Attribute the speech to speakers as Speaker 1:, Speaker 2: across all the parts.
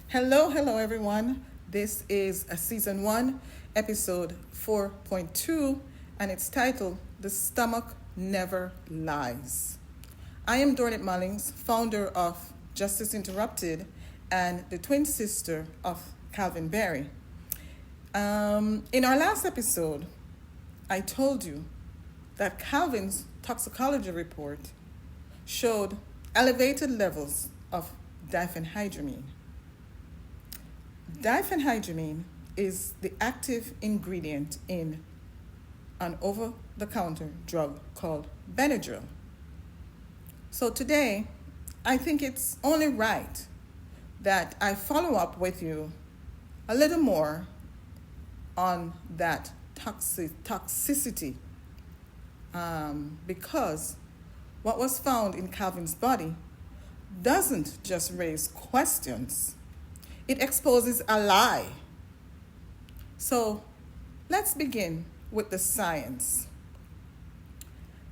Speaker 1: Hello everyone. This is a season 1, episode 4.2, and it's titled The Stomach Never Lies. I am Dornit Mullings, founder of Justice Interrupted and the twin sister of Calvin Berry. In our last episode, I told you that Calvin's toxicology report showed elevated levels of diphenhydramine. Diphenhydramine is the active ingredient in an over-the-counter drug called Benadryl. So today, I think it's only right that I follow up with you a little more on that toxicity because what was found in Calvin's body doesn't just raise questions. It exposes a lie. So let's begin with the science.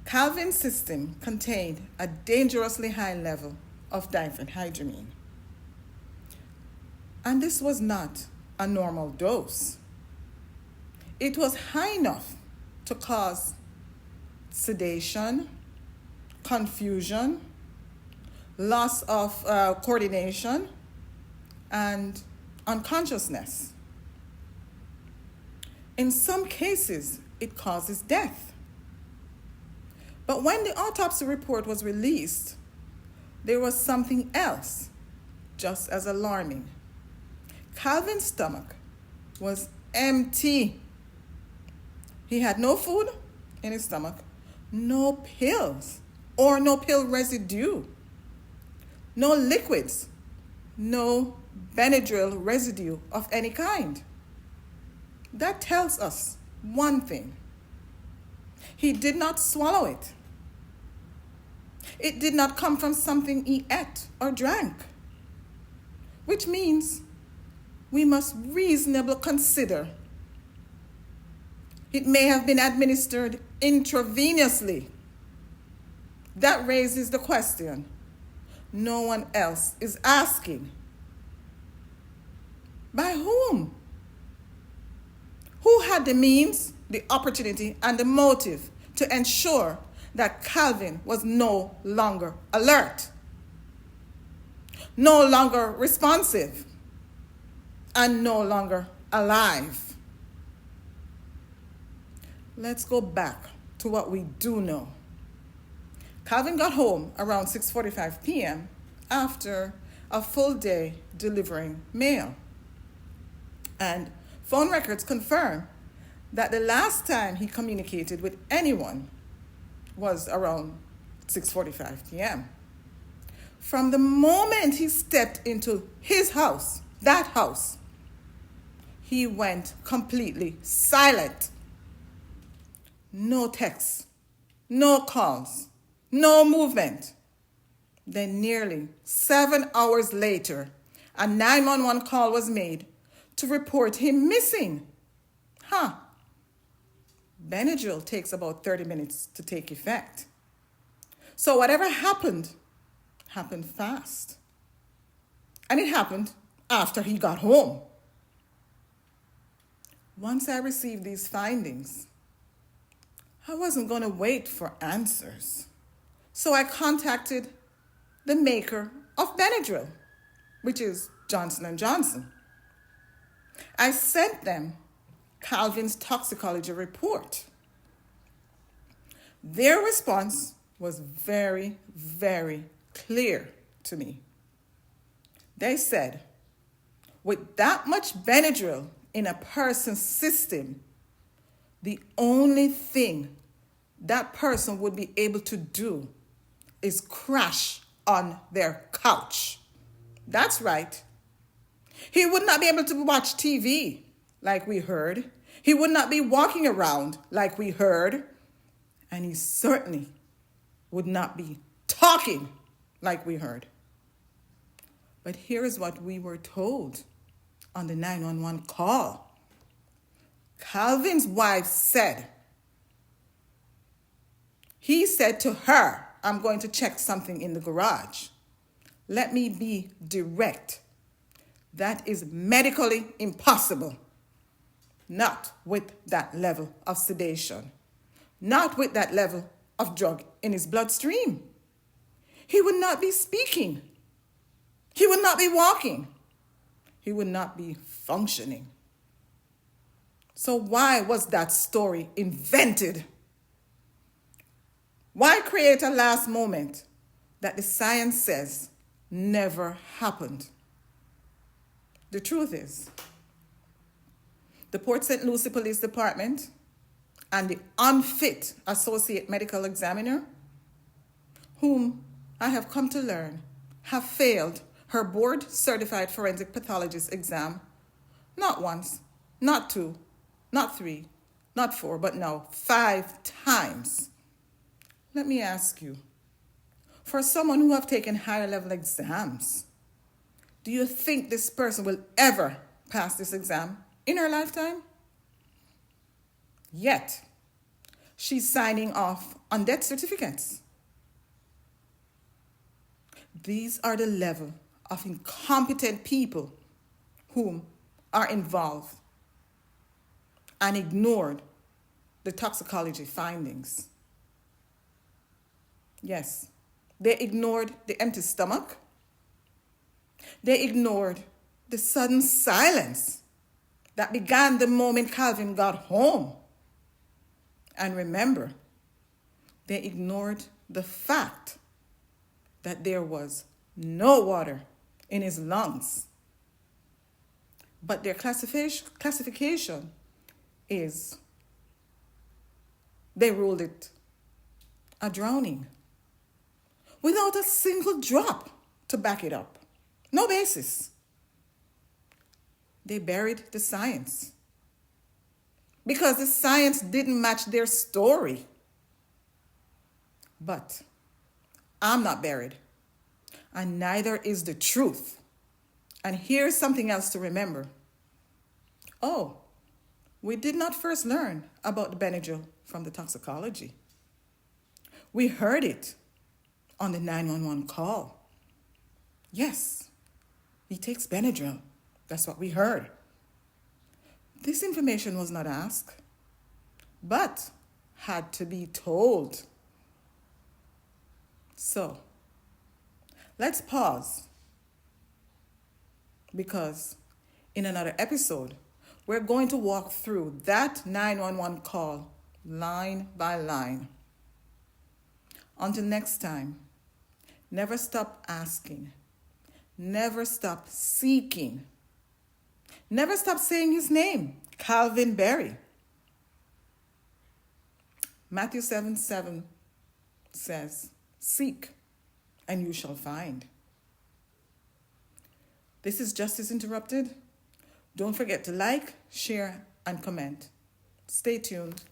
Speaker 1: Calvin's system contained a dangerously high level of diphenhydramine. And this was not a normal dose. It was high enough to cause sedation, confusion, loss of coordination, and unconsciousness. In some cases, it causes death. But when the autopsy report was released, there was something else just as alarming. Calvin's stomach was empty. He had no food in his stomach, no pills or no pill residue, no liquids, no Benadryl residue of any kind. That tells us one thing. He did not swallow it. It did not come from something he ate or drank, which means we must reasonably consider it may have been administered intravenously. That raises the question no one else is asking. By whom? Who had the means, the opportunity, and the motive to ensure that Calvin was no longer alert, no longer responsive, and no longer alive? Let's go back to what we do know. Calvin got home around 6:45 p.m. after a full day delivering mail. And phone records confirm that the last time he communicated with anyone was around 6:45 p.m. From the moment he stepped into his house, that house, he went completely silent. No texts, no calls, no movement. Then nearly 7 hours later, a 911 call was made to report him missing. Benadryl takes about 30 minutes to take effect. So whatever happened fast. And it happened after he got home. Once I received these findings, I wasn't going to wait for answers. So I contacted the maker of Benadryl, which is Johnson & Johnson. I sent them Calvin's toxicology report. Their response was very, very clear to me. They said, with that much Benadryl in a person's system, the only thing that person would be able to do is crash on their couch. That's right. He would not be able to watch TV like we heard. He would not be walking around like we heard. And he certainly would not be talking like we heard. But here is what we were told on the 911 call. Calvin's wife said, he said to her, I'm going to check something in the garage. Let me be direct. That is medically impossible. Not with that level of sedation. Not with that level of drug in his bloodstream. He would not be speaking. He would not be walking. He would not be functioning. So why was that story invented? Why create a last moment that the science says never happened? The truth is, the Port St. Lucie Police Department and the unfit associate medical examiner, whom I have come to learn have failed her board-certified forensic pathologist exam not once, not two, not three, not four, but now 5 times. Let me ask you, for someone who have taken higher level exams, do you think this person will ever pass this exam in her lifetime? Yet, she's signing off on death certificates. These are the level of incompetent people whom are involved and ignored the toxicology findings. Yes, they ignored the empty stomach. They ignored the sudden silence that began the moment Calvin got home. And remember, they ignored the fact that there was no water in his lungs. But their classification is, they ruled it a drowning without a single drop to back it up. No basis. They buried the science because the science didn't match their story. But I'm not buried, and neither is the truth. And here's something else to remember. Oh, we did not first learn about the Benadryl from the toxicology. We heard it on the 911 call. Yes, he takes Benadryl. That's what we heard. This information was not asked, but had to be told. So, let's pause, because in another episode, we're going to walk through that 911 call line by line. Until next time, never stop asking. Never stop seeking. Never stop saying his name, Calvin Berry. Matthew 7:7 says, "Seek, and you shall find." This is Justice Interrupted. Don't forget to like, share, and comment. Stay tuned.